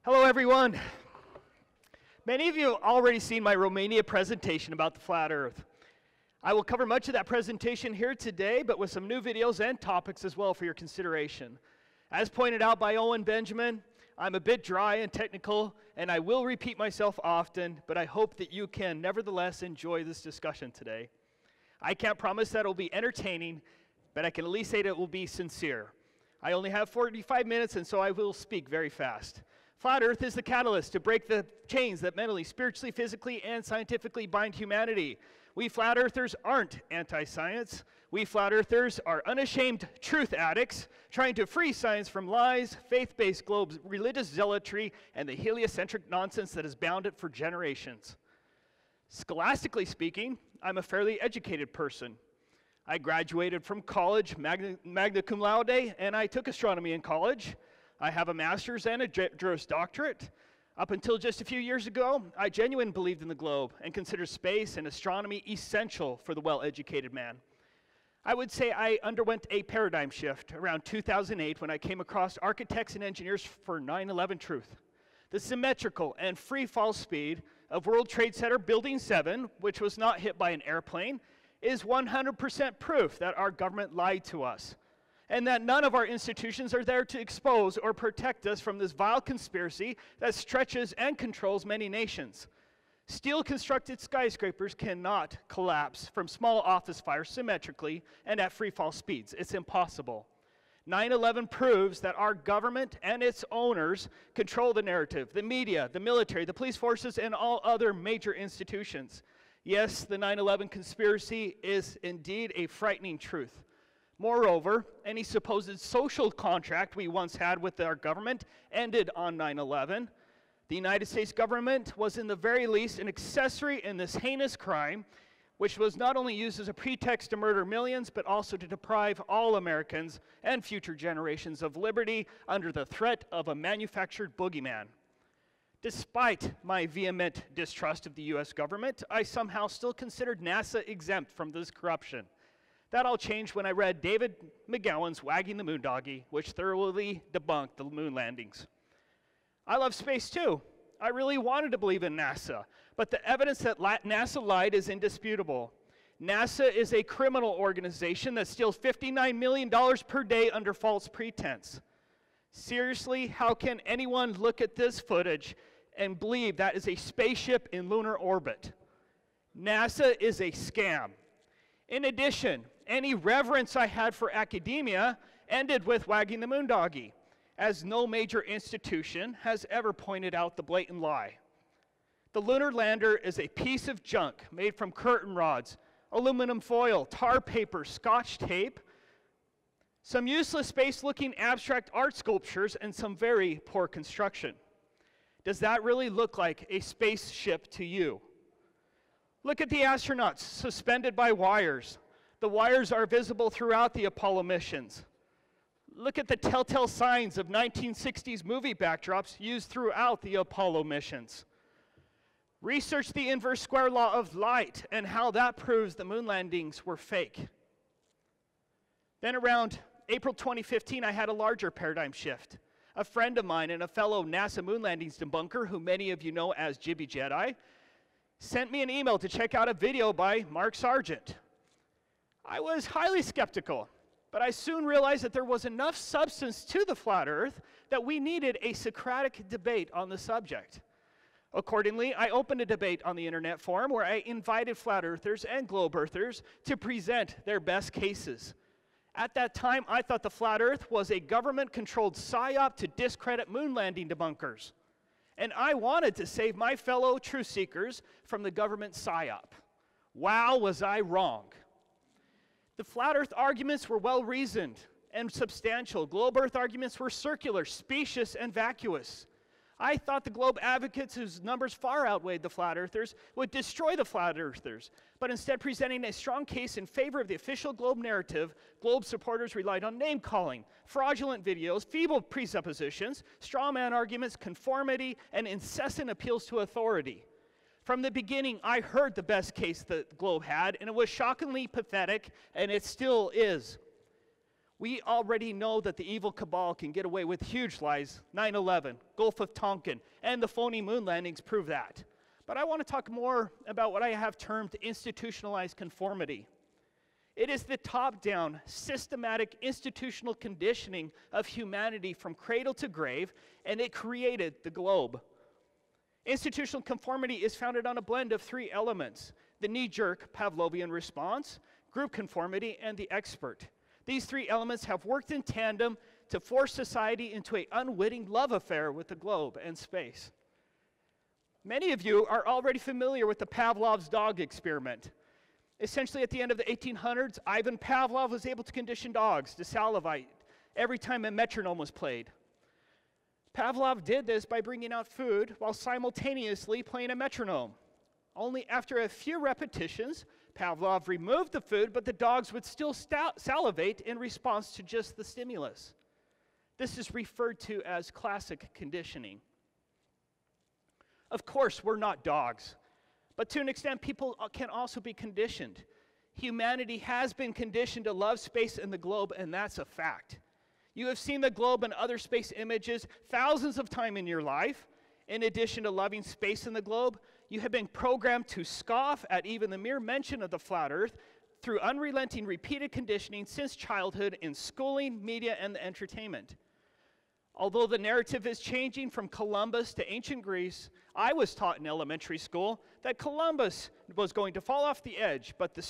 Hello, everyone. Many of you have already seen my Romania presentation about the flat Earth. I will cover much of that presentation here today, but with some new videos and topics as well for your consideration. As pointed out by Owen Benjamin, I'm a bit dry and technical, and I will repeat myself often, but I hope that you can nevertheless enjoy this discussion today. I can't promise that it will be entertaining, but I can at least say that it will be sincere. I only have 45 minutes, and so I will speak very fast. Flat Earth is the catalyst to break the chains that mentally, spiritually, physically, and scientifically bind humanity. We flat earthers aren't anti-science. We flat earthers are unashamed truth addicts trying to free science from lies, faith-based globes, religious zealotry, and the heliocentric nonsense that has bound it for generations. Scholastically speaking, I'm a fairly educated person. I graduated from college magna cum laude, and I took astronomy in college. I have a master's and a Juris Doctorate. Up until just a few years ago, I genuinely believed in the globe and considered space and astronomy essential for the well-educated man. I would say I underwent a paradigm shift around 2008 when I came across Architects and Engineers for 9/11 Truth. The symmetrical and free fall speed of World Trade Center Building 7, which was not hit by an airplane, is 100% proof that our government lied to us, and that none of our institutions are there to expose or protect us from this vile conspiracy that stretches and controls many nations. Steel-constructed skyscrapers cannot collapse from small office fires symmetrically and at free fall speeds. It's impossible. 9/11 proves that our government and its owners control the narrative, the media, the military, the police forces, and all other major institutions. Yes, the 9/11 conspiracy is indeed a frightening truth. Moreover, any supposed social contract we once had with our government ended on 9/11. The United States government was in the very least an accessory in this heinous crime, which was not only used as a pretext to murder millions, but also to deprive all Americans and future generations of liberty under the threat of a manufactured boogeyman. Despite my vehement distrust of the US government, I somehow still considered NASA exempt from this corruption. That all changed when I read David McGowan's Wagging the Moon Doggy, which thoroughly debunked the moon landings. I love space too. I really wanted to believe in NASA, but the evidence that NASA lied is indisputable. NASA is a criminal organization that steals $59 million per day under false pretense. Seriously, how can anyone look at this footage and believe that is a spaceship in lunar orbit? NASA is a scam. In addition, any reverence I had for academia ended with Wagging the Moon Doggy, as no major institution has ever pointed out the blatant lie. The lunar lander is a piece of junk made from curtain rods, aluminum foil, tar paper, Scotch tape, some useless space-looking abstract art sculptures, and some very poor construction. Does that really look like a spaceship to you? Look at the astronauts suspended by wires. The wires are visible throughout the Apollo missions. Look at the telltale signs of 1960s movie backdrops used throughout the Apollo missions. Research the inverse square law of light and how that proves the moon landings were fake. Then around April 2015, I had a larger paradigm shift. A friend of mine and a fellow NASA moon landings debunker, who many of you know as Jibby Jedi, sent me an email to check out a video by Mark Sargent. I was highly skeptical, but I soon realized that there was enough substance to the flat Earth that we needed a Socratic debate on the subject. Accordingly, I opened a debate on the internet forum where I invited flat earthers and globe earthers to present their best cases. At that time, I thought the flat Earth was a government-controlled psyop to discredit moon landing debunkers. And I wanted to save my fellow truth seekers from the government psyop. Wow, was I wrong. The flat Earth arguments were well-reasoned and substantial. Globe Earth arguments were circular, specious, and vacuous. I thought the globe advocates, whose numbers far outweighed the flat earthers, would destroy the flat earthers, but instead presenting a strong case in favor of the official globe narrative, globe supporters relied on name-calling, fraudulent videos, feeble presuppositions, straw man arguments, conformity, and incessant appeals to authority. From the beginning, I heard the best case that the globe had, and it was shockingly pathetic, and it still is. We already know that the evil cabal can get away with huge lies. 9/11, Gulf of Tonkin, and the phony moon landings prove that. But I want to talk more about what I have termed institutionalized conformity. It is the top-down, systematic, institutional conditioning of humanity from cradle to grave, and it created the globe. Institutional conformity is founded on a blend of three elements: the knee-jerk Pavlovian response, group conformity, and the expert. These three elements have worked in tandem to force society into an unwitting love affair with the globe and space. Many of you are already familiar with the Pavlov's dog experiment. Essentially, at the end of the 1800s, Ivan Pavlov was able to condition dogs to salivate every time a metronome was played. Pavlov did this by bringing out food while simultaneously playing a metronome. Only after a few repetitions, Pavlov removed the food, but the dogs would still salivate in response to just the stimulus. This is referred to as classic conditioning. Of course, we're not dogs, but to an extent, people can also be conditioned. Humanity has been conditioned to love space and the globe, and that's a fact. You have seen the globe and other space images thousands of times in your life. In addition to loving space and the globe, you have been programmed to scoff at even the mere mention of the flat earth through unrelenting repeated conditioning since childhood in schooling, media, and the entertainment. Although the narrative is changing from Columbus to ancient Greece, I was taught in elementary school that Columbus was going to fall off the edge, but the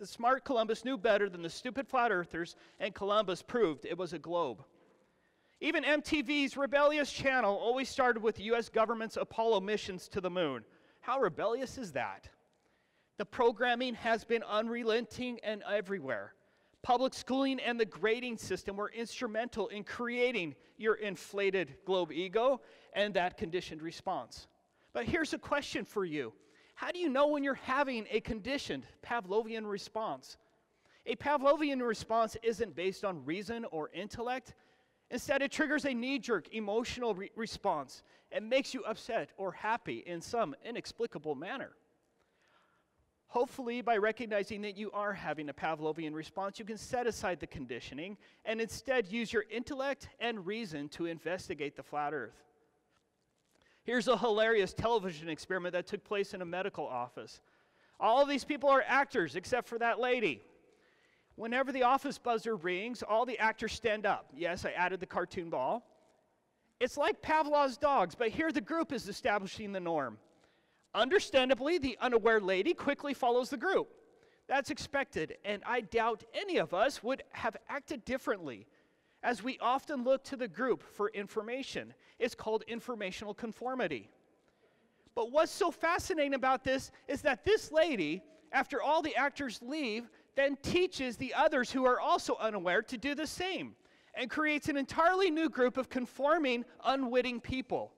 smart Columbus knew better than the stupid flat earthers, and Columbus proved it was a globe. Even MTV's rebellious channel always started with the US government's Apollo missions to the moon. How rebellious is that? The programming has been unrelenting and everywhere. Public schooling and the grading system were instrumental in creating your inflated globe ego and that conditioned response. But here's a question for you. How do you know when you're having a conditioned Pavlovian response? A Pavlovian response isn't based on reason or intellect. Instead, it triggers a knee-jerk emotional response and makes you upset or happy in some inexplicable manner. Hopefully, by recognizing that you are having a Pavlovian response, you can set aside the conditioning and instead use your intellect and reason to investigate the flat earth. Here's a hilarious television experiment that took place in a medical office. All of these people are actors except for that lady. Whenever the office buzzer rings, all the actors stand up. Yes, I added the cartoon ball. It's like Pavlov's dogs, but here the group is establishing the norm. Understandably, the unaware lady quickly follows the group. That's expected, and I doubt any of us would have acted differently, as we often look to the group for information. It's called informational conformity. But what's so fascinating about this is that this lady, after all the actors leave, then teaches the others who are also unaware to do the same, and creates an entirely new group of conforming, unwitting people.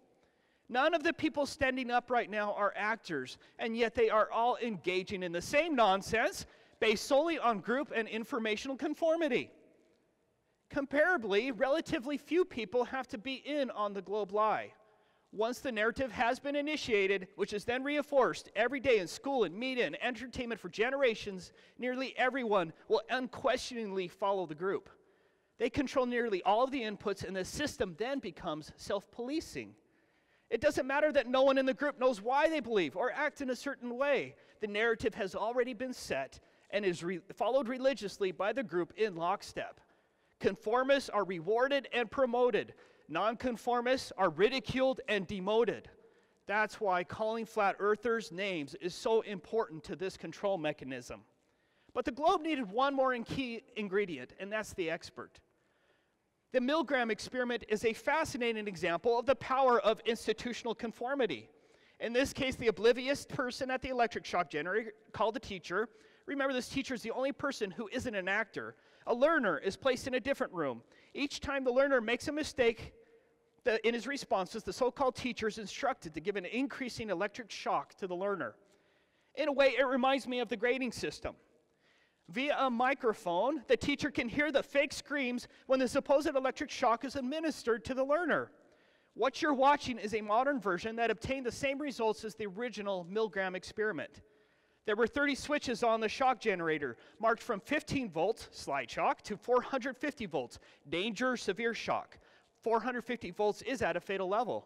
None of the people standing up right now are actors, and yet they are all engaging in the same nonsense based solely on group and informational conformity. Comparably, relatively few people have to be in on the globe lie. Once the narrative has been initiated, which is then reinforced every day in school and media and entertainment for generations, nearly everyone will unquestioningly follow the group. They control nearly all of the inputs, and the system then becomes self-policing. It doesn't matter that no one in the group knows why they believe or act in a certain way. The narrative has already been set and is followed religiously by the group in lockstep. Conformists are rewarded and promoted. Nonconformists are ridiculed and demoted. That's why calling flat earthers names is so important to this control mechanism. But the globe needed one more key ingredient, and that's the expert. The Milgram experiment is a fascinating example of the power of institutional conformity. In this case, the oblivious person at the electric shock generator, called the teacher. Remember, this teacher is the only person who isn't an actor. A learner is placed in a different room. Each time the learner makes a mistake in his responses, the so-called teacher is instructed to give an increasing electric shock to the learner. In a way, it reminds me of the grading system. Via a microphone, the teacher can hear the fake screams when the supposed electric shock is administered to the learner. What you're watching is a modern version that obtained the same results as the original Milgram experiment. There were 30 switches on the shock generator, marked from 15 volts, slight shock, to 450 volts, danger, severe shock. 450 volts is at a fatal level.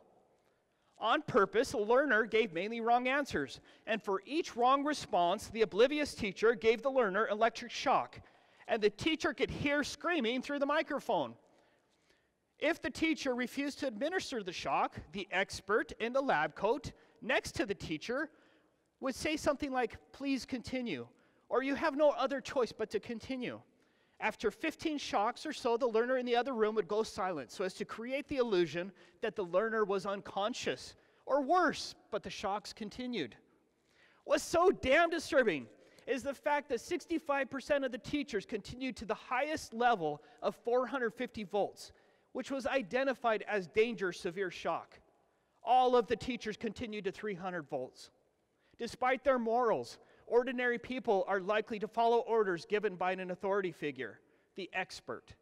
On purpose, the learner gave mainly wrong answers, and for each wrong response, the oblivious teacher gave the learner electric shock, and the teacher could hear screaming through the microphone. If the teacher refused to administer the shock, the expert in the lab coat next to the teacher would say something like, "Please continue," or "You have no other choice but to continue." After 15 shocks or so, the learner in the other room would go silent so as to create the illusion that the learner was unconscious, or worse, but the shocks continued. What's so damn disturbing is the fact that 65% of the teachers continued to the highest level of 450 volts, which was identified as danger severe shock. All of the teachers continued to 300 volts. Despite their morals, ordinary people are likely to follow orders given by an authority figure, the expert.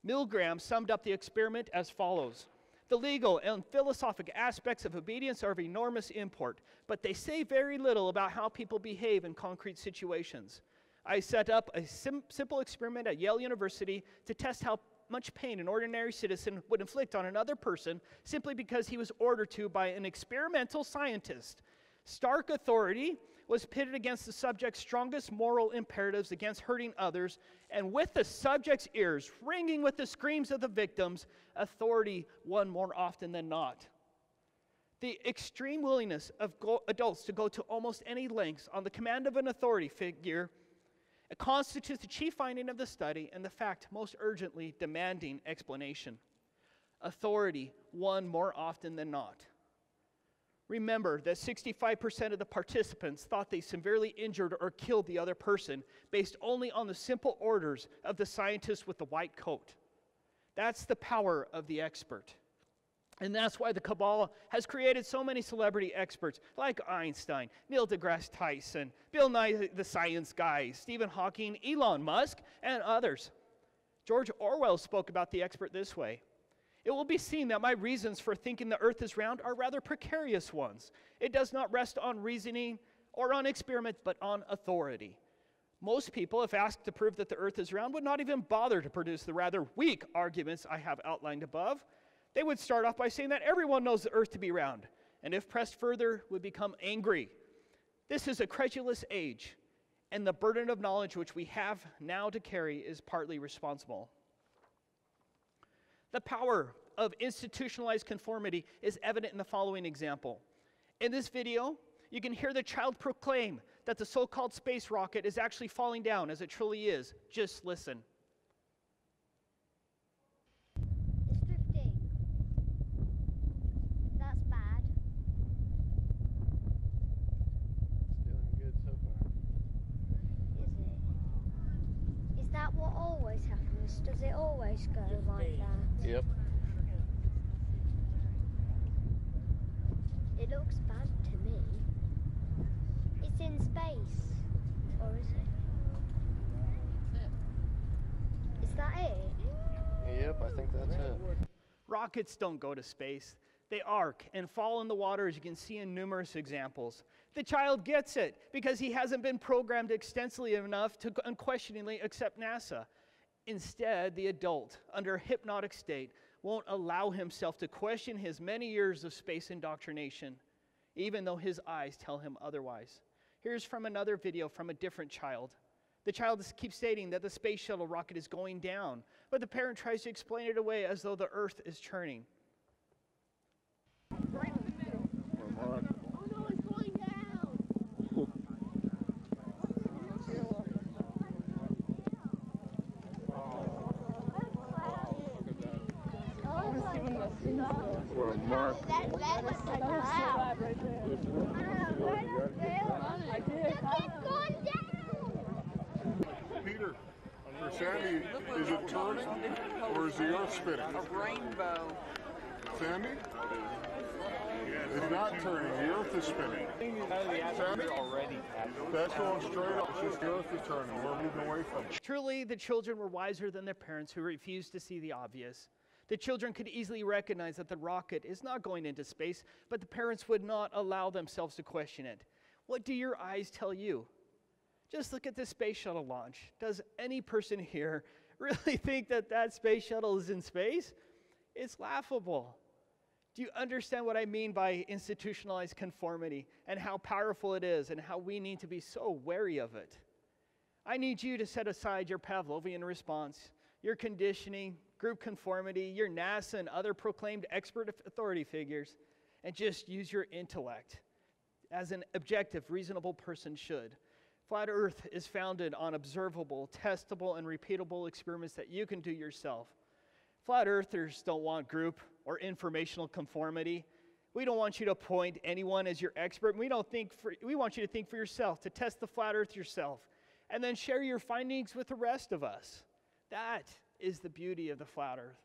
Milgram summed up the experiment as follows: "The legal and philosophic aspects of obedience are of enormous import, but they say very little about how people behave in concrete situations. I set up a simple experiment at Yale University to test how much pain an ordinary citizen would inflict on another person simply because he was ordered to by an experimental scientist. Stark authority was pitted against the subject's strongest moral imperatives against hurting others, and with the subject's ears ringing with the screams of the victims, authority won more often than not. The extreme willingness of adults to go to almost any lengths on the command of an authority figure constitutes the chief finding of the study and the fact most urgently demanding explanation. Authority won more often than not." Remember that 65% of the participants thought they severely injured or killed the other person based only on the simple orders of the scientist with the white coat. That's the power of the expert. And that's why the Kabbalah has created so many celebrity experts like Einstein, Neil deGrasse Tyson, Bill Nye the Science Guy, Stephen Hawking, Elon Musk, and others. George Orwell spoke about the expert this way: "It will be seen that my reasons for thinking the earth is round are rather precarious ones. It does not rest on reasoning or on experiment, but on authority. Most people, if asked to prove that the earth is round, would not even bother to produce the rather weak arguments I have outlined above. They would start off by saying that everyone knows the earth to be round, and if pressed further, would become angry. This is a credulous age, and the burden of knowledge which we have now to carry is partly responsible." The power of institutionalized conformity is evident in the following example. In this video, you can hear the child proclaim that the so-called space rocket is actually falling down, as it truly is. Just listen. It's drifting. That's bad. It's doing good so far. Is it? Is that what always happens? Does it always go like that? Yep. It looks bad to me. It's in space. Or is it? Is that it? Yep, I think that's it. Rockets don't go to space. They arc and fall in the water, as you can see in numerous examples. The child gets it because he hasn't been programmed extensively enough to unquestioningly accept NASA. Instead, the adult, under a hypnotic state, won't allow himself to question his many years of space indoctrination, even though his eyes tell him otherwise. Here's from another video from a different child. The child keeps stating that the space shuttle rocket is going down, but the parent tries to explain it away as though the earth is churning. What a mark. Peter, for Sandy, is it turning or is the earth spinning? A rainbow. Sandy? It's not turning, the earth is spinning. Sandy? That's going straight up, it's just the earth is turning, we're moving away from it. Truly, the children were wiser than their parents, who refused to see the obvious. The children could easily recognize that the rocket is not going into space, but the parents would not allow themselves to question it. What do your eyes tell you? Just look at the space shuttle launch. Does any person here really think that that space shuttle is in space? It's laughable. Do you understand what I mean by institutionalized conformity and how powerful it is and how we need to be so wary of it? I need you to set aside your Pavlovian response, your conditioning, group conformity, your NASA and other proclaimed expert authority figures, and just use your intellect as an objective, reasonable person should. Flat Earth is founded on observable, testable, and repeatable experiments that you can do yourself. Flat Earthers don't want group or informational conformity. We don't want you to appoint anyone as your expert. We want you to think for yourself, to test the flat Earth yourself, and then share your findings with the rest of us. That is the beauty of the flat Earth.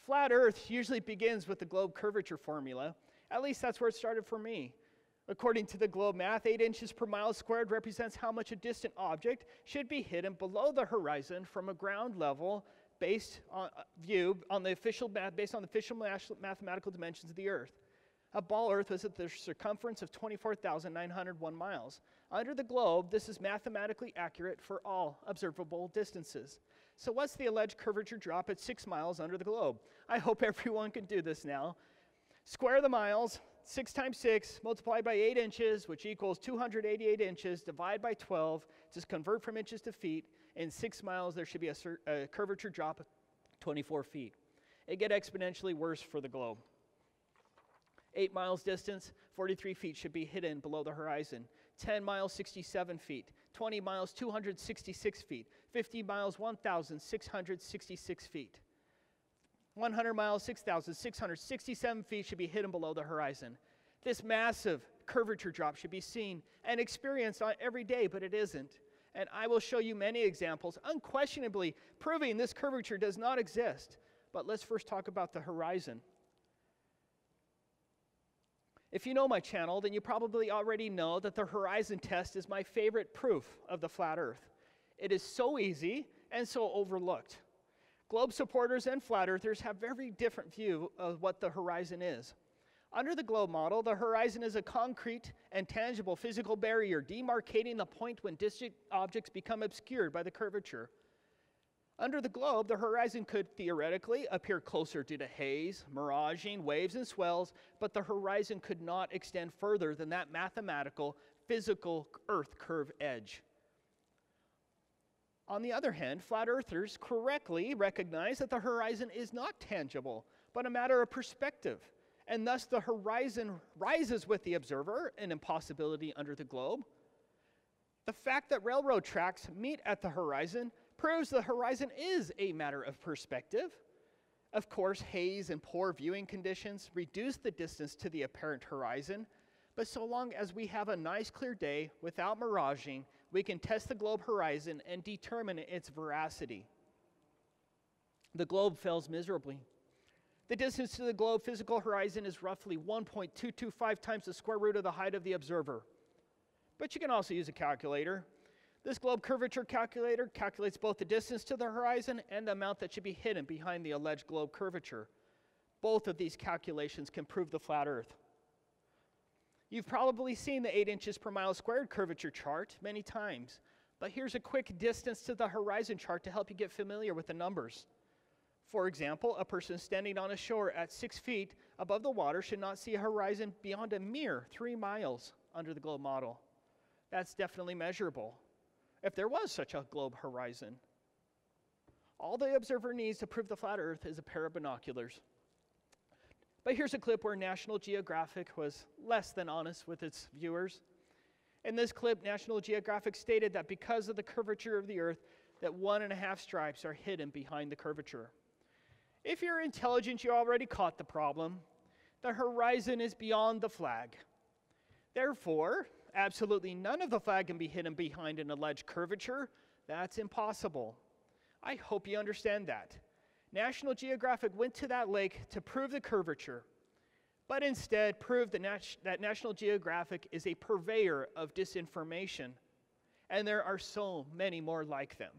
Flat Earth usually begins with the globe curvature formula. At least that's where it started for me. According to the globe math, 8 inches per mile squared represents how much a distant object should be hidden below the horizon from a ground level based on the official mathematical dimensions of the Earth. A ball Earth was at the circumference of 24,901 miles. Under the globe, this is mathematically accurate for all observable distances. So what's the alleged curvature drop at 6 miles under the globe? I hope everyone can do this now. Square the miles, 6 times 6, multiplied by 8 inches, which equals 288 inches, divide by 12, just convert from inches to feet. In 6 miles, there should be a curvature drop of 24 feet. It gets exponentially worse for the globe. 8 miles distance, 43 feet should be hidden below the horizon. 10 miles, 67 feet. 20 miles, 266 feet. 50 miles, 1,666 feet. 100 miles, 6,667 feet should be hidden below the horizon. This massive curvature drop should be seen and experienced every day, but it isn't. And I will show you many examples, unquestionably proving this curvature does not exist. But let's first talk about the horizon. If you know my channel, then you probably already know that the horizon test is my favorite proof of the flat Earth. It is so easy and so overlooked. Globe supporters and flat earthers have very different view of what the horizon is. Under the globe model, the horizon is a concrete and tangible physical barrier demarcating the point when distant objects become obscured by the curvature. Under the globe, the horizon could theoretically appear closer due to haze, miraging, waves, and swells, but the horizon could not extend further than that mathematical, physical Earth curve edge. On the other hand, flat earthers correctly recognize that the horizon is not tangible, but a matter of perspective, and thus the horizon rises with the observer, an impossibility under the globe. The fact that railroad tracks meet at the horizon proves the horizon is a matter of perspective. Of course, haze and poor viewing conditions reduce the distance to the apparent horizon, but so long as we have a nice clear day without miraging, we can test the globe horizon and determine its veracity. The globe fails miserably. The distance to the globe physical horizon is roughly 1.225 times the square root of the height of the observer. But you can also use a calculator. This globe curvature calculator calculates both the distance to the horizon and the amount that should be hidden behind the alleged globe curvature. Both of these calculations can prove the flat Earth. You've probably seen the 8 inches per mile squared curvature chart many times, but here's a quick distance to the horizon chart to help you get familiar with the numbers. For example, a person standing on a shore at 6 feet above the water should not see a horizon beyond a mere 3 miles under the globe model. That's definitely measurable, if there was such a globe horizon. All the observer needs to prove the flat Earth is a pair of binoculars. But here's a clip where National Geographic was less than honest with its viewers. In this clip, National Geographic stated that because of the curvature of the Earth, that 1.5 stripes are hidden behind the curvature. If you're intelligent, you already caught the problem. The horizon is beyond the flag. Therefore, absolutely none of the flag can be hidden behind an alleged curvature. That's impossible. I hope you understand that. National Geographic went to that lake to prove the curvature, but instead proved that National Geographic is a purveyor of disinformation, and there are so many more like them.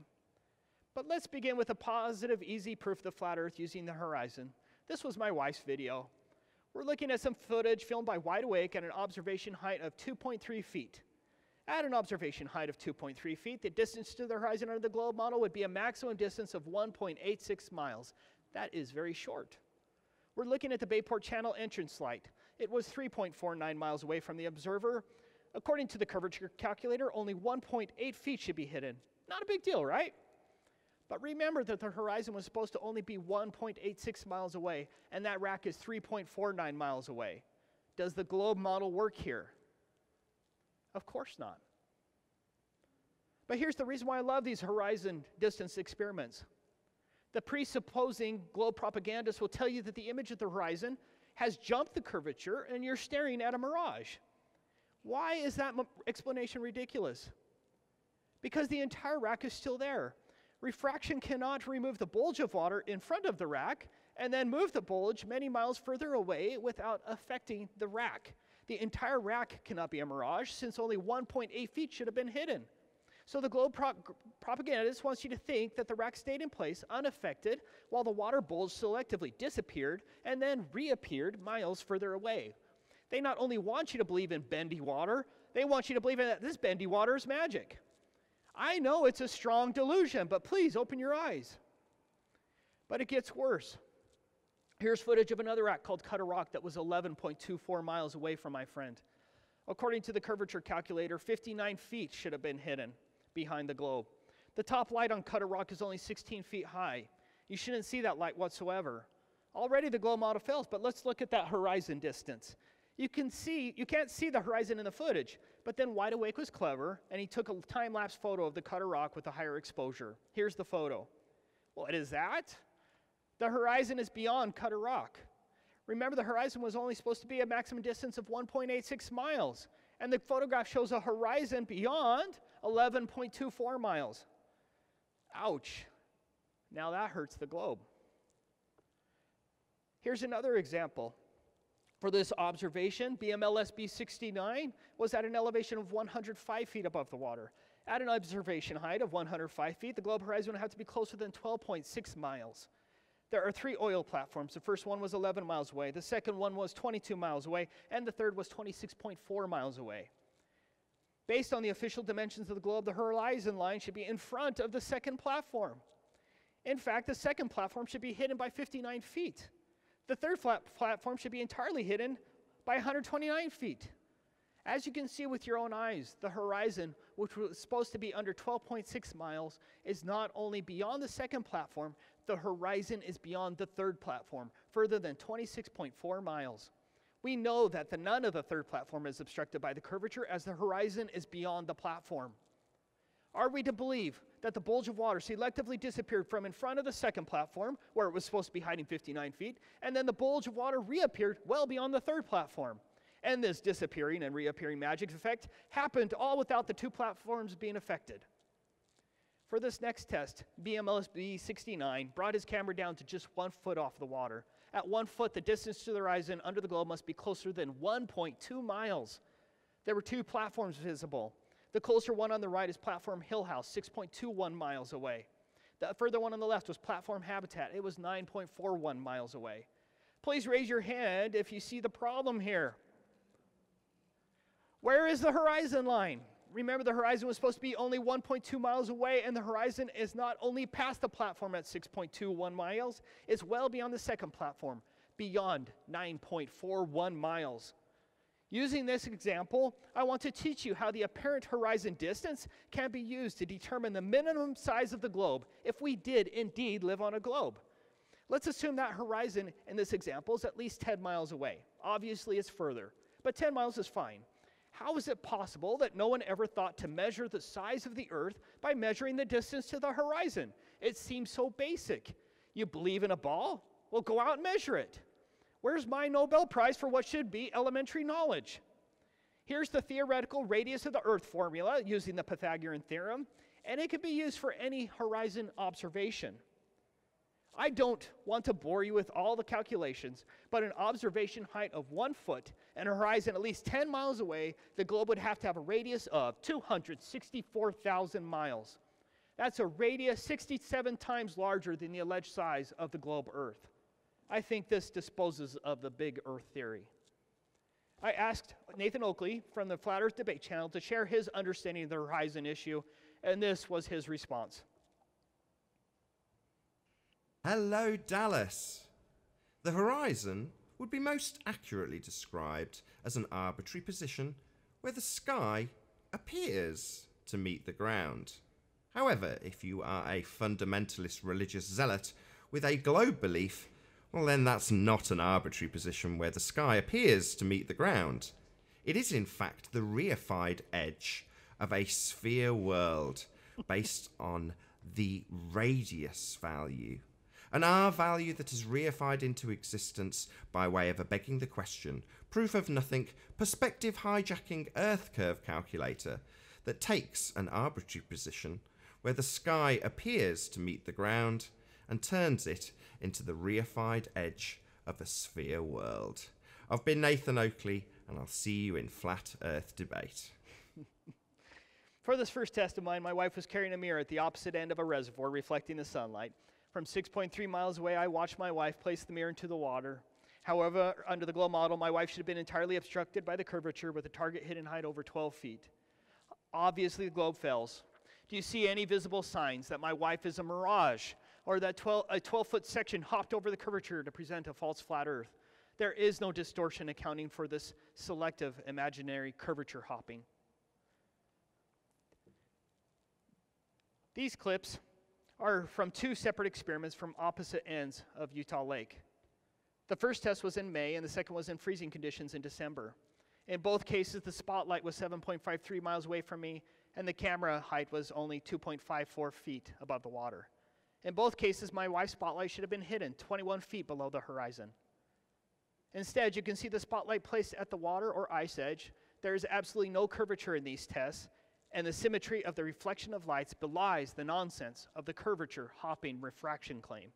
But let's begin with a positive, easy proof of the flat Earth using the horizon. This was my wife's video. We're looking at some footage filmed by Wide Awake at an observation height of 2.3 feet. At an observation height of 2.3 feet, the distance to the horizon under the globe model would be a maximum distance of 1.86 miles. That is very short. We're looking at the Bayport Channel entrance light. It was 3.49 miles away from the observer. According to the curvature calculator, only 1.8 feet should be hidden. Not a big deal, right? But remember that the horizon was supposed to only be 1.86 miles away, and that rack is 3.49 miles away. Does the globe model work here? Of course not. But here's the reason why I love these horizon distance experiments. The presupposing globe propagandists will tell you that the image of the horizon has jumped the curvature and you're staring at a mirage. Why is that explanation ridiculous? Because the entire rack is still there. Refraction cannot remove the bulge of water in front of the rack and then move the bulge many miles further away without affecting the rack. The entire rack cannot be a mirage since only 1.8 feet should have been hidden. So the globe propagandist wants you to think that the rack stayed in place unaffected while the water bulge selectively disappeared and then reappeared miles further away. They not only want you to believe in bendy water, they want you to believe that this bendy water is magic. I know it's a strong delusion, but please open your eyes. But it gets worse. Here's footage of another rack called Cutter Rock that was 11.24 miles away from my friend. According to the curvature calculator, 59 feet should have been hidden behind the globe. The top light on Cutter Rock is only 16 feet high. You shouldn't see that light whatsoever. Already the globe model fails, but let's look at that horizon distance. You can't see the horizon in the footage, but then Wide Awake was clever, and he took a time-lapse photo of the Cutter Rock with a higher exposure. Here's the photo. What is that? The horizon is beyond Cutter Rock. Remember, the horizon was only supposed to be a maximum distance of 1.86 miles, and the photograph shows a horizon beyond 11.24 miles. Ouch. Now that hurts the globe. Here's another example. For this observation, BMLSB 69 was at an elevation of 105 feet above the water. At an observation height of 105 feet, the globe horizon would have to be closer than 12.6 miles. There are 3 oil platforms. The first one was 11 miles away, the second one was 22 miles away, and the third was 26.4 miles away. Based on the official dimensions of the globe, the horizon line should be in front of the second platform. In fact, the second platform should be hidden by 59 feet. The third platform should be entirely hidden by 129 feet. As you can see with your own eyes, the horizon, which was supposed to be under 12.6 miles, is not only beyond the second platform, the horizon is beyond the third platform, further than 26.4 miles. We know that none of the third platform is obstructed by the curvature as the horizon is beyond the platform. Are we to believe that the bulge of water selectively disappeared from in front of the second platform, where it was supposed to be hiding 59 feet, and then the bulge of water reappeared well beyond the third platform? And this disappearing and reappearing magic effect happened all without the 2 platforms being affected. For this next test, BMLSB 69 brought his camera down to just 1 foot off the water. At 1 foot, the distance to the horizon under the globe must be closer than 1.2 miles. There were 2 platforms visible. The closer one on the right is Platform Hill House, 6.21 miles away. The further one on the left was Platform Habitat. It was 9.41 miles away. Please raise your hand if you see the problem here. Where is the horizon line? Remember, the horizon was supposed to be only 1.2 miles away, and the horizon is not only past the platform at 6.21 miles, it's well beyond the second platform, beyond 9.41 miles. Using this example, I want to teach you how the apparent horizon distance can be used to determine the minimum size of the globe if we did indeed live on a globe. Let's assume that horizon in this example is at least 10 miles away. Obviously, it's further, but 10 miles is fine. How is it possible that no one ever thought to measure the size of the Earth by measuring the distance to the horizon? It seems so basic. You believe in a ball? Well, go out and measure it. Where's my Nobel Prize for what should be elementary knowledge? Here's the theoretical radius of the Earth formula using the Pythagorean theorem, and it can be used for any horizon observation. I don't want to bore you with all the calculations, but an observation height of 1 foot and a horizon at least 10 miles away, the globe would have to have a radius of 264,000 miles. That's a radius 67 times larger than the alleged size of the globe Earth. I think this disposes of the big Earth theory. I asked Nathan Oakley from the Flat Earth Debate channel to share his understanding of the horizon issue, and this was his response. Hello, Dallas. The horizon would be most accurately described as an arbitrary position where the sky appears to meet the ground. However, if you are a fundamentalist religious zealot with a globe belief, well then that's not an arbitrary position where the sky appears to meet the ground. It is in fact the reified edge of a sphere world based on the radius value. An R value that is reified into existence by way of a begging the question, proof of nothing, perspective hijacking Earth curve calculator that takes an arbitrary position where the sky appears to meet the ground and turns it into the reified edge of a sphere world. I've been Nathan Oakley, and I'll see you in Flat Earth Debate. For this first test of mine, my wife was carrying a mirror at the opposite end of a reservoir reflecting the sunlight. From 6.3 miles away, I watched my wife place the mirror into the water. However, under the glow model, my wife should have been entirely obstructed by the curvature with a target hidden height over 12 feet. Obviously, the globe fails. Do you see any visible signs that my wife is a mirage, or that a 12-foot section hopped over the curvature to present a false flat Earth? There is no distortion accounting for this selective imaginary curvature hopping. These clips are from two separate experiments from opposite ends of Utah Lake. The first test was in May, and the second was in freezing conditions in December. In both cases, the spotlight was 7.53 miles away from me, and the camera height was only 2.54 feet above the water. In both cases, my wife's spotlight should have been hidden 21 feet below the horizon. Instead, you can see the spotlight placed at the water or ice edge. There is absolutely no curvature in these tests, and the symmetry of the reflection of lights belies the nonsense of the curvature hopping refraction claim.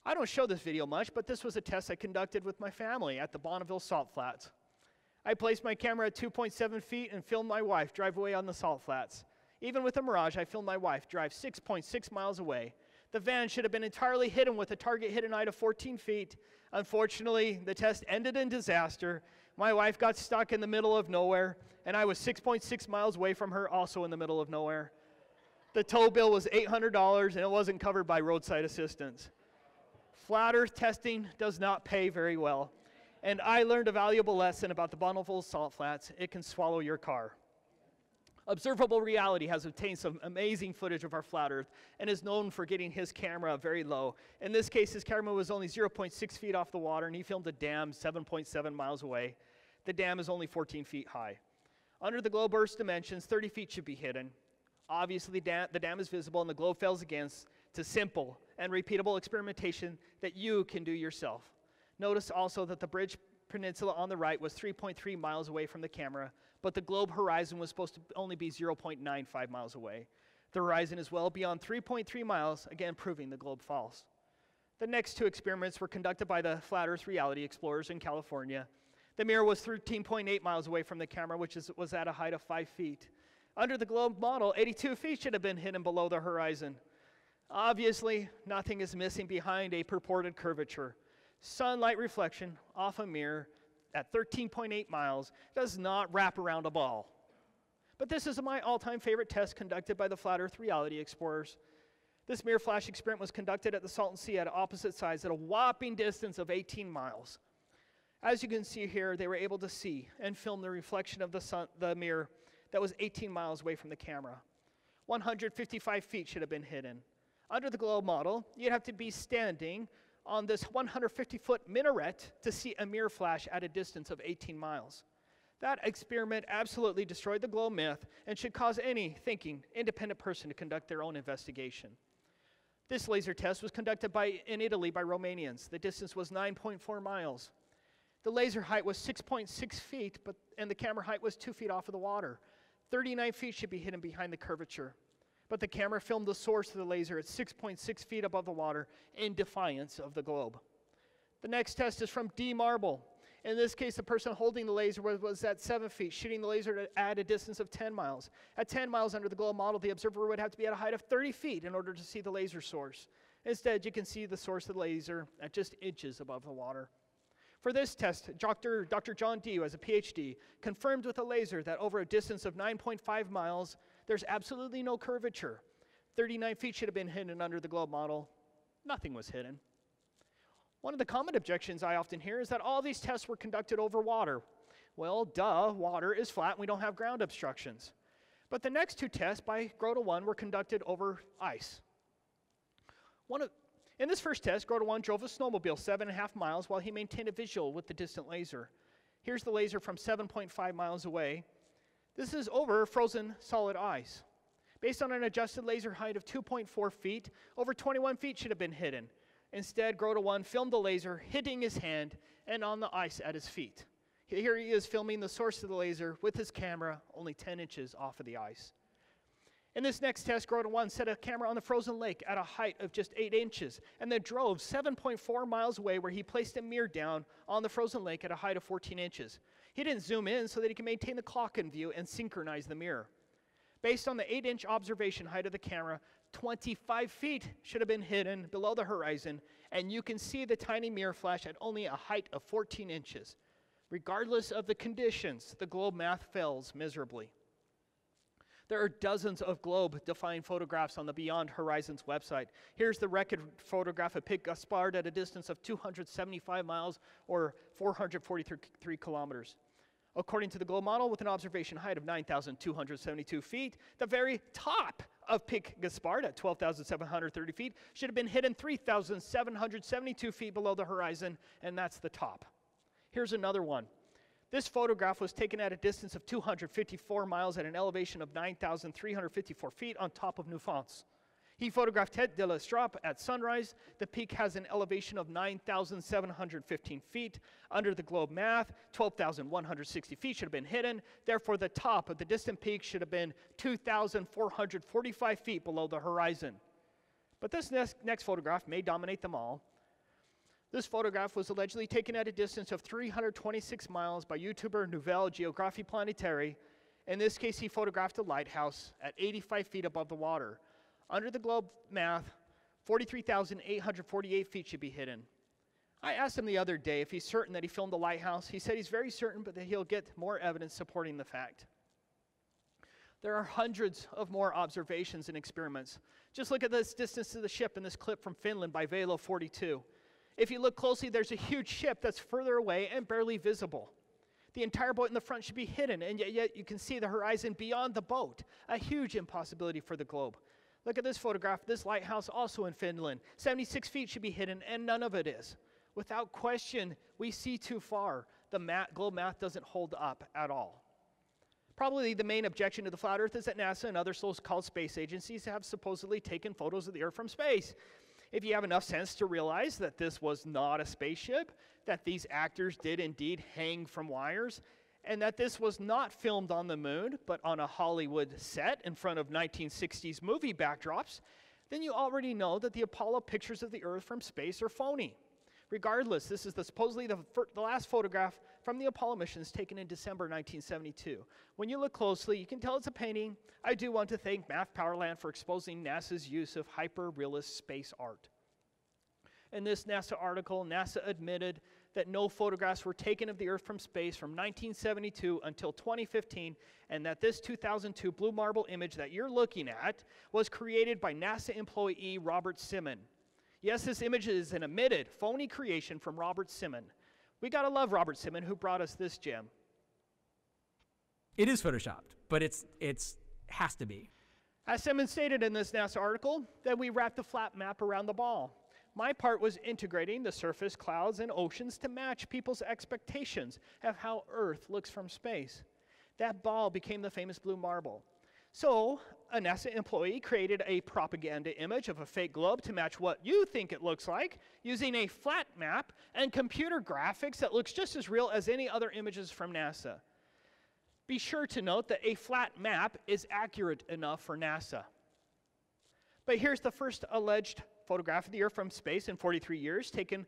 I don't show this video much, but this was a test I conducted with my family at the Bonneville Salt Flats. I placed my camera at 2.7 feet and filmed my wife drive away on the salt flats. Even with a mirage, I filmed my wife drive 6.6 miles away. The van should have been entirely hidden with a target hidden height of 14 feet. Unfortunately, the test ended in disaster. My wife got stuck in the middle of nowhere, and I was 6.6 miles away from her, also in the middle of nowhere. The tow bill was $800, and it wasn't covered by roadside assistance. Flat Earth testing does not pay very well. And I learned a valuable lesson about the Bonneville Salt Flats. It can swallow your car. Observable Reality has obtained some amazing footage of our flat Earth and is known for getting his camera very low. In this case, his camera was only 0.6 feet off the water, and he filmed a dam 7.7 miles away. The dam is only 14 feet high. Under the globe Earth's dimensions, 30 feet should be hidden. Obviously, the dam is visible, and the globe fails against to simple and repeatable experimentation that you can do yourself. Notice also that the bridge peninsula on the right was 3.3 miles away from the camera, but the globe horizon was supposed to only be 0.95 miles away. The horizon is well beyond 3.3 miles, again proving the globe false. The next two experiments were conducted by the Flat Earth Reality Explorers in California. The mirror was 13.8 miles away from the camera, which was at a height of 5 feet. Under the globe model, 82 feet should have been hidden below the horizon. Obviously, nothing is missing behind a purported curvature. Sunlight reflection off a mirror at 13.8 miles does not wrap around a ball. But this is my all-time favorite test conducted by the Flat Earth Reality Explorers. This mirror flash experiment was conducted at the Salton Sea at opposite sides at a whopping distance of 18 miles. As you can see here, they were able to see and film the reflection of the mirror that was 18 miles away from the camera. 155 feet should have been hidden. Under the globe model, you'd have to be standing on this 150-foot minaret to see a mirror flash at a distance of 18 miles. That experiment absolutely destroyed the globe myth and should cause any thinking, independent person to conduct their own investigation. This laser test was conducted in Italy by Romanians. The distance was 9.4 miles. The laser height was 6.6 feet, and the camera height was 2 feet off of the water. 39 feet should be hidden behind the curvature. But the camera filmed the source of the laser at 6.6 feet above the water in defiance of the globe. The next test is from D. Marble. In this case, the person holding the laser was at 7 feet, shooting the laser at a distance of 10 miles. At 10 miles under the globe model, the observer would have to be at a height of 30 feet in order to see the laser source. Instead, you can see the source of the laser at just inches above the water. For this test, Dr. John D., who has a PhD, confirmed with a laser that over a distance of 9.5 miles, there's absolutely no curvature. 39 feet should have been hidden under the globe model. Nothing was hidden. One of the common objections I often hear is that all these tests were conducted over water. Well, duh, water is flat and we don't have ground obstructions. But the next two tests by Grota 1 were conducted over ice. In this first test, Grota 1 drove a snowmobile 7.5 miles while he maintained a visual with the distant laser. Here's the laser from 7.5 miles away. This is over frozen solid ice. Based on an adjusted laser height of 2.4 feet, over 21 feet should have been hidden. Instead, Grota 1 filmed the laser hitting his hand and on the ice at his feet. Here he is filming the source of the laser with his camera only 10 inches off of the ice. In this next test, Grota 1 set a camera on the frozen lake at a height of just 8 inches and then drove 7.4 miles away where he placed a mirror down on the frozen lake at a height of 14 inches. He didn't zoom in so that he could maintain the clock in view and synchronize the mirror. Based on the 8-inch observation height of the camera, 25 feet should have been hidden below the horizon, and you can see the tiny mirror flash at only a height of 14 inches. Regardless of the conditions, the globe math fails miserably. There are dozens of globe-defying photographs on the Beyond Horizons website. Here's the record photograph of Pic Gaspard at a distance of 275 miles or 443 kilometers. According to the globe model, with an observation height of 9,272 feet, the very top of Pic Gaspard at 12,730 feet should have been hidden 3,772 feet below the horizon, and that's the top. Here's another one. This photograph was taken at a distance of 254 miles at an elevation of 9,354 feet on top of New France. He photographed Tête de l'Estrap at sunrise. The peak has an elevation of 9,715 feet. Under the globe math, 12,160 feet should have been hidden. Therefore, the top of the distant peak should have been 2,445 feet below the horizon. But this next photograph may dominate them all. This photograph was allegedly taken at a distance of 326 miles by YouTuber Nouvelle Géographie Planétaire. In this case, he photographed a lighthouse at 85 feet above the water. Under the globe math, 43,848 feet should be hidden. I asked him the other day if he's certain that he filmed the lighthouse. He said he's very certain, but that he'll get more evidence supporting the fact. There are hundreds of more observations and experiments. Just look at this distance of the ship in this clip from Finland by Velo 42. If you look closely, there's a huge ship that's further away and barely visible. The entire boat in the front should be hidden, and yet you can see the horizon beyond the boat. A huge impossibility for the globe. Look at this photograph, this lighthouse also in Finland. 76 feet should be hidden, and none of it is. Without question, we see too far. The globe math doesn't hold up at all. Probably the main objection to the flat Earth is that NASA and other so-called space agencies have supposedly taken photos of the Earth from space. If you have enough sense to realize that this was not a spaceship, that these actors did indeed hang from wires, and that this was not filmed on the moon, but on a Hollywood set in front of 1960s movie backdrops, then you already know that the Apollo pictures of the Earth from space are phony. Regardless, this is supposedly the last photograph from the Apollo missions taken in December 1972. When you look closely, you can tell it's a painting. I do want to thank Math Powerland for exposing NASA's use of hyper-realist space art. In this NASA article, NASA admitted that no photographs were taken of the Earth from space from 1972 until 2015, and that this 2002 blue marble image that you're looking at was created by NASA employee Robert Simon. Yes, this image is an admitted phony creation from Robert Simon. We gotta love Robert Simon, who brought us this gem. It is photoshopped, but it's has to be. As Simon stated in this NASA article, that we wrapped the flat map around the ball. My part was integrating the surface, clouds, and oceans to match people's expectations of how Earth looks from space. That ball became the famous blue marble. So, a NASA employee created a propaganda image of a fake globe to match what you think it looks like, using a flat map and computer graphics that looks just as real as any other images from NASA. Be sure to note that a flat map is accurate enough for NASA. But here's the first alleged photograph of the Earth from space in 43 years, taken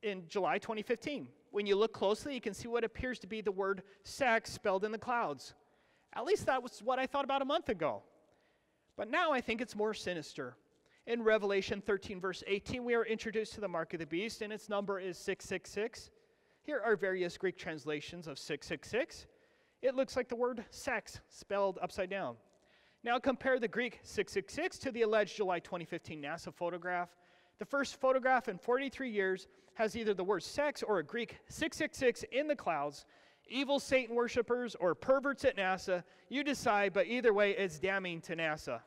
in July 2015. When you look closely, you can see what appears to be the word sex spelled in the clouds. At least that was what I thought about a month ago. But now I think it's more sinister. In Revelation 13, verse 18, we are introduced to the mark of the beast, and its number is 666. Here are various Greek translations of 666. It looks like the word sex spelled upside down. Now compare the Greek 666 to the alleged July 2015 NASA photograph. The first photograph in 43 years has either the word sex or a Greek 666 in the clouds. Evil Satan worshippers or perverts at NASA, you decide, but either way, it's damning to NASA.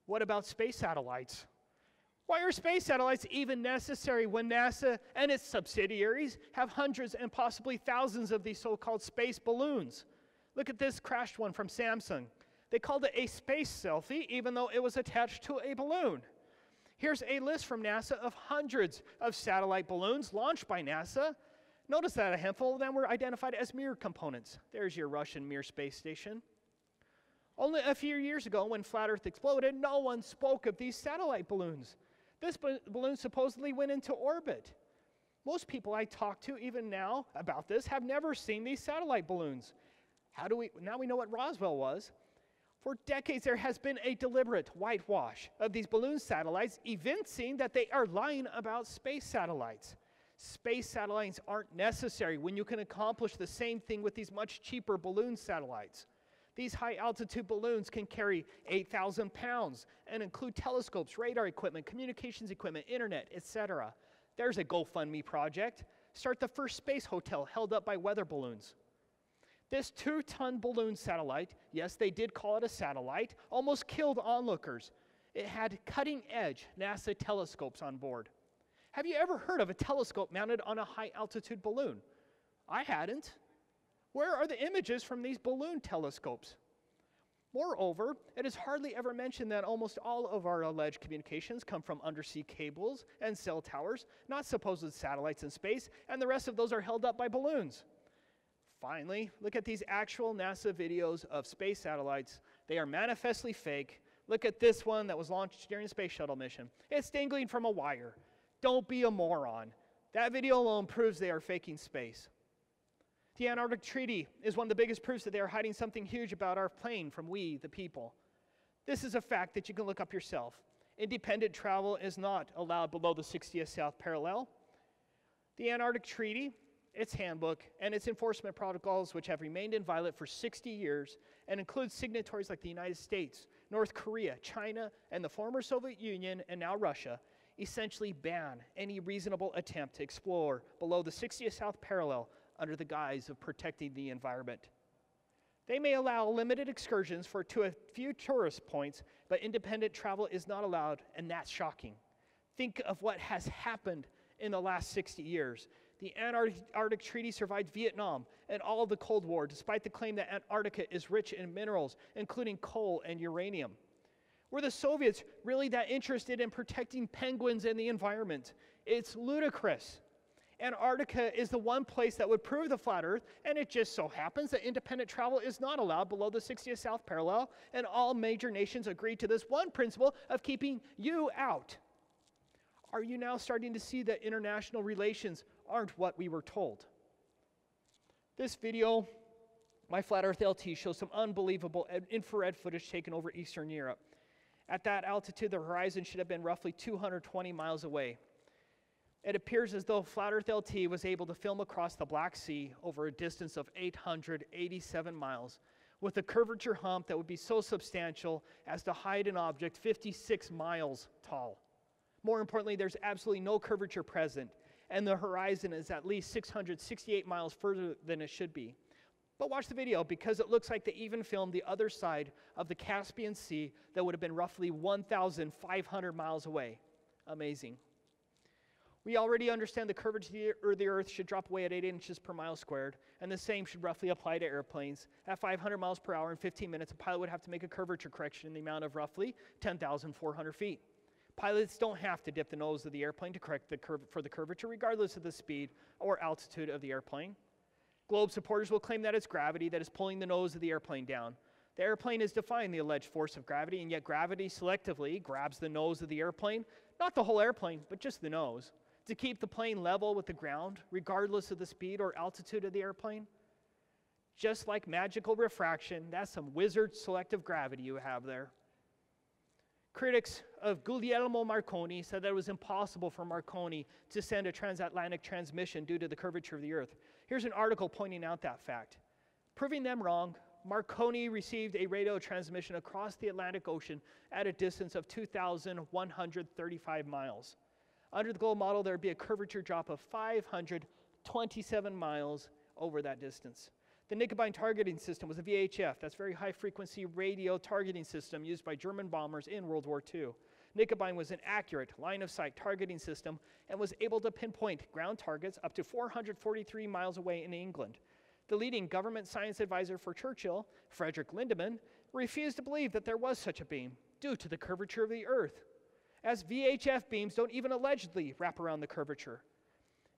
What about space satellites? Why are space satellites even necessary when NASA and its subsidiaries have hundreds and possibly thousands of these so-called space balloons? Look at this crashed one from Samsung. They called it a space selfie, even though it was attached to a balloon. Here's a list from NASA of hundreds of satellite balloons launched by NASA. Notice that a handful of them were identified as Mir components. There's your Russian Mir space station. Only a few years ago, when Flat Earth exploded, no one spoke of these satellite balloons. This balloon supposedly went into orbit. Most people I talk to, even now, about this, have never seen these satellite balloons. Now we know what Roswell was. For decades, there has been a deliberate whitewash of these balloon satellites, evincing that they are lying about space satellites. Space satellites aren't necessary when you can accomplish the same thing with these much cheaper balloon satellites. These high-altitude balloons can carry 8,000 pounds and include telescopes, radar equipment, communications equipment, internet, etc. There's a GoFundMe project. Start the first space hotel held up by weather balloons. This 2-ton balloon satellite, yes, they did call it a satellite, almost killed onlookers. It had cutting-edge NASA telescopes on board. Have you ever heard of a telescope mounted on a high-altitude balloon? I hadn't. Where are the images from these balloon telescopes? Moreover, it is hardly ever mentioned that almost all of our alleged communications come from undersea cables and cell towers, not supposed satellites in space, and the rest of those are held up by balloons. Finally, look at these actual NASA videos of space satellites. They are manifestly fake. Look at this one that was launched during a space shuttle mission. It's dangling from a wire. Don't be a moron. That video alone proves they are faking space. The Antarctic Treaty is one of the biggest proofs that they are hiding something huge about our plane from we, the people. This is a fact that you can look up yourself. Independent travel is not allowed below the 60th south parallel. The Antarctic Treaty, its handbook, and its enforcement protocols, which have remained inviolate for 60 years, and includes signatories like the United States, North Korea, China, and the former Soviet Union, and now Russia, essentially ban any reasonable attempt to explore below the 60th south parallel under the guise of protecting the environment. They may allow limited excursions to a few tourist points, but independent travel is not allowed, and that's shocking. Think of what has happened in the last 60 years. The Antarctic Treaty survived Vietnam and all of the Cold War, despite the claim that Antarctica is rich in minerals, including coal and uranium. Were the Soviets really that interested in protecting penguins and the environment? It's ludicrous. Antarctica is the one place that would prove the flat Earth, and it just so happens that independent travel is not allowed below the 60th south parallel, and all major nations agreed to this one principle of keeping you out. Are you now starting to see that international relations aren't what we were told? This video, my Flat Earth LT, shows some unbelievable infrared footage taken over Eastern Europe. At that altitude, the horizon should have been roughly 220 miles away. It appears as though Flat Earth LT was able to film across the Black Sea over a distance of 887 miles with a curvature hump that would be so substantial as to hide an object 56 miles tall. More importantly, there's absolutely no curvature present, and the horizon is at least 668 miles further than it should be. But watch the video, because it looks like they even filmed the other side of the Caspian Sea that would have been roughly 1,500 miles away. Amazing. We already understand the curvature of the Earth should drop away at 8 inches per mile squared, and the same should roughly apply to airplanes. At 500 miles per hour in 15 minutes, a pilot would have to make a curvature correction in the amount of roughly 10,400 feet. Pilots don't have to dip the nose of the airplane to correct the curvature, regardless of the speed or altitude of the airplane. Globe supporters will claim that it's gravity that is pulling the nose of the airplane down. The airplane is defying the alleged force of gravity, and yet gravity selectively grabs the nose of the airplane, not the whole airplane, but just the nose, to keep the plane level with the ground, regardless of the speed or altitude of the airplane. Just like magical refraction, that's some wizard selective gravity you have there. Critics of Guglielmo Marconi said that it was impossible for Marconi to send a transatlantic transmission due to the curvature of the Earth. Here's an article pointing out that fact. Proving them wrong, Marconi received a radio transmission across the Atlantic Ocean at a distance of 2,135 miles. Under the globe model, there would be a curvature drop of 527 miles over that distance. The Knickerbein targeting system was a VHF, that's very high-frequency radio targeting system used by German bombers in World War II. Knickerbein was an accurate line-of-sight targeting system and was able to pinpoint ground targets up to 443 miles away in England. The leading government science advisor for Churchill, Frederick Lindemann, refused to believe that there was such a beam due to the curvature of the Earth, as VHF beams don't even allegedly wrap around the curvature.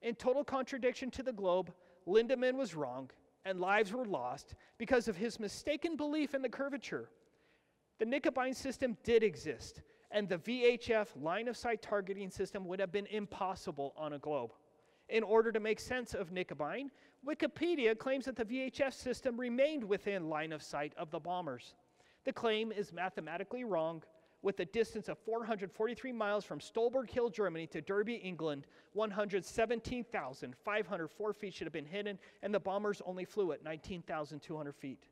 In total contradiction to the globe, Lindemann was wrong, and lives were lost because of his mistaken belief in the curvature. The Knickerbein system did exist, and the VHF line-of-sight targeting system would have been impossible on a globe. In order to make sense of Knickerbein, Wikipedia claims that the VHF system remained within line of sight of the bombers. The claim is mathematically wrong. With a distance of 443 miles from Stolberg Hill, Germany to Derby, England, 117,504 feet should have been hidden, and the bombers only flew at 19,200 feet.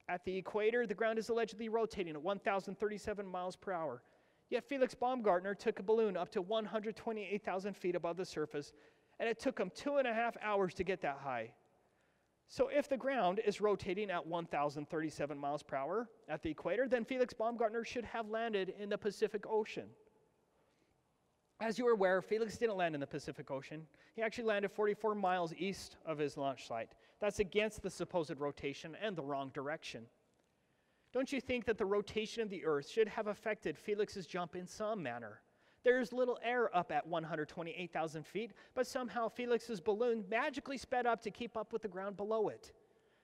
At the equator, the ground is allegedly rotating at 1,037 miles per hour. Yet Felix Baumgartner took a balloon up to 128,000 feet above the surface, and it took him 2.5 hours to get that high. So if the ground is rotating at 1,037 miles per hour at the equator, then Felix Baumgartner should have landed in the Pacific Ocean. As you are aware, Felix didn't land in the Pacific Ocean. He actually landed 44 miles east of his launch site. That's against the supposed rotation and the wrong direction. Don't you think that the rotation of the Earth should have affected Felix's jump in some manner? There is little air up at 128,000 feet, but somehow Felix's balloon magically sped up to keep up with the ground below it.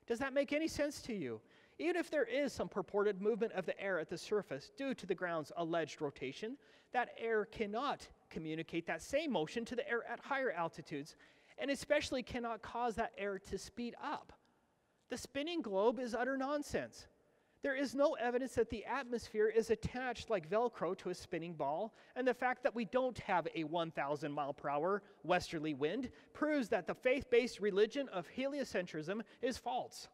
Does that make any sense to you? Even if there is some purported movement of the air at the surface due to the ground's alleged rotation, that air cannot communicate that same motion to the air at higher altitudes, and especially cannot cause that air to speed up. The spinning globe is utter nonsense. There is no evidence that the atmosphere is attached like Velcro to a spinning ball, and the fact that we don't have a 1,000 mile per hour westerly wind proves that the faith-based religion of heliocentrism is false.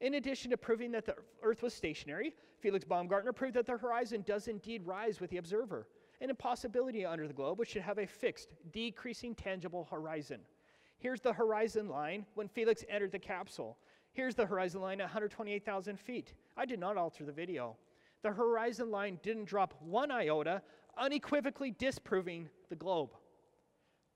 In addition to proving that the Earth was stationary, Felix Baumgartner proved that the horizon does indeed rise with the observer, an impossibility under the globe which should have a fixed, decreasing tangible horizon. Here's the horizon line when Felix entered the capsule. Here's the horizon line at 128,000 feet. I did not alter the video. The horizon line didn't drop one iota, unequivocally disproving the globe.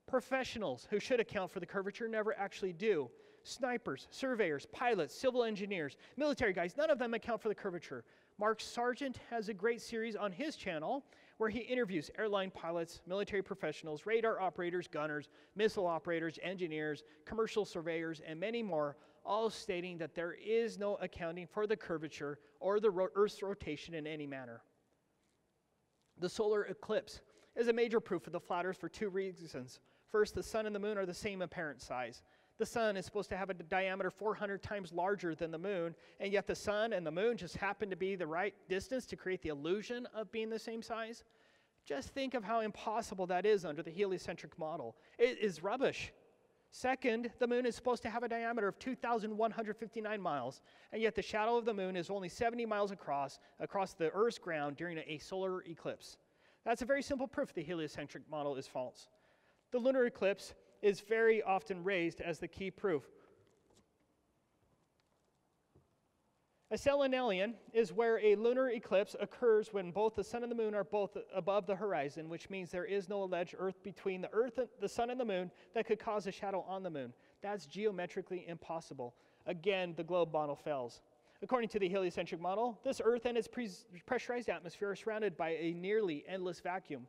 Professionals who should account for the curvature never actually do. Snipers, surveyors, pilots, civil engineers, military guys, none of them account for the curvature. Mark Sargent has a great series on his channel where he interviews airline pilots, military professionals, radar operators, gunners, missile operators, engineers, commercial surveyors, and many more, all stating that there is no accounting for the curvature or the Earth's rotation in any manner. The solar eclipse is a major proof of the flat Earth for two reasons. First, the sun and the moon are the same apparent size. The sun is supposed to have a diameter 400 times larger than the moon, and yet the sun and the moon just happen to be the right distance to create the illusion of being the same size. Just think of how impossible that is under the heliocentric model. It is rubbish. Second, the moon is supposed to have a diameter of 2,159 miles, and yet the shadow of the moon is only 70 miles across the Earth's ground during a solar eclipse. That's a very simple proof the heliocentric model is false. The lunar eclipse is very often raised as the key proof. A selenalian is where a lunar eclipse occurs when both the sun and the moon are both above the horizon, which means there is no alleged Earth between the sun and the moon that could cause a shadow on the moon. That's geometrically impossible. Again, the globe model fails. According to the heliocentric model, this Earth and its pressurized atmosphere are surrounded by a nearly endless vacuum.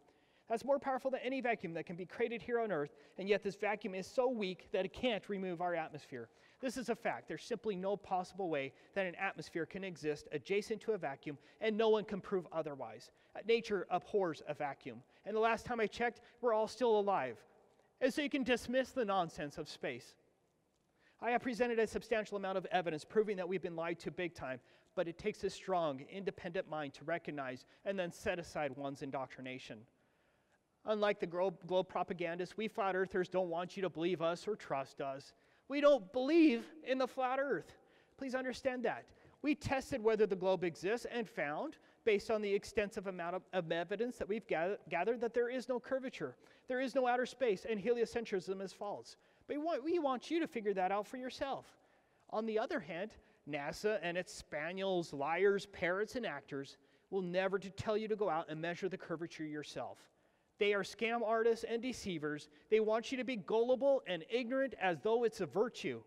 That's more powerful than any vacuum that can be created here on Earth, and yet this vacuum is so weak that it can't remove our atmosphere. This is a fact. There's simply no possible way that an atmosphere can exist adjacent to a vacuum, and no one can prove otherwise. Nature abhors a vacuum. And the last time I checked, we're all still alive. And so you can dismiss the nonsense of space. I have presented a substantial amount of evidence proving that we've been lied to big time, but it takes a strong, independent mind to recognize and then set aside one's indoctrination. Unlike the globe propagandists, we flat earthers don't want you to believe us or trust us. We don't believe in the flat earth. Please understand that. We tested whether the globe exists and found, based on the extensive amount of evidence that we've gathered, that there is no curvature, there is no outer space, and heliocentrism is false. But we want you to figure that out for yourself. On the other hand, NASA and its spaniels, liars, parrots, and actors will never tell you to go out and measure the curvature yourself. They are scam artists and deceivers. They want you to be gullible and ignorant as though it's a virtue.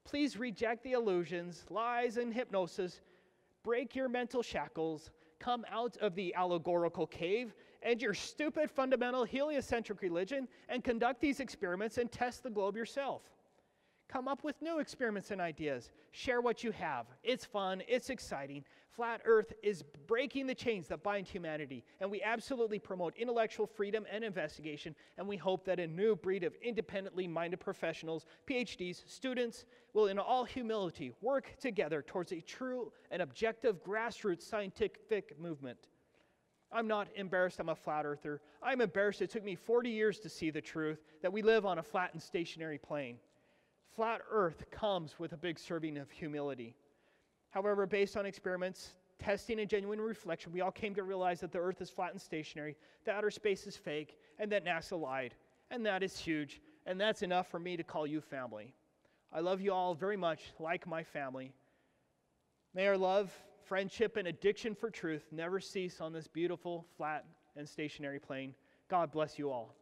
Please reject the illusions, lies, and hypnosis. Break your mental shackles. Come out of the allegorical cave and your stupid fundamental heliocentric religion and conduct these experiments and test the globe yourself. Come up with new experiments and ideas. Share what you have. It's fun. It's exciting. Flat Earth is breaking the chains that bind humanity, and we absolutely promote intellectual freedom and investigation, and we hope that a new breed of independently minded professionals, PhDs, students, will in all humility work together towards a true and objective grassroots scientific movement. I'm not embarrassed I'm a flat earther. I'm embarrassed it took me 40 years to see the truth, that we live on a flat and stationary plane. Flat Earth comes with a big serving of humility. However, based on experiments, testing, and genuine reflection, we all came to realize that the Earth is flat and stationary, that outer space is fake, and that NASA lied. And that is huge, and that's enough for me to call you family. I love you all very much, like my family. May our love, friendship, and addiction for truth never cease on this beautiful, flat, and stationary plane. God bless you all.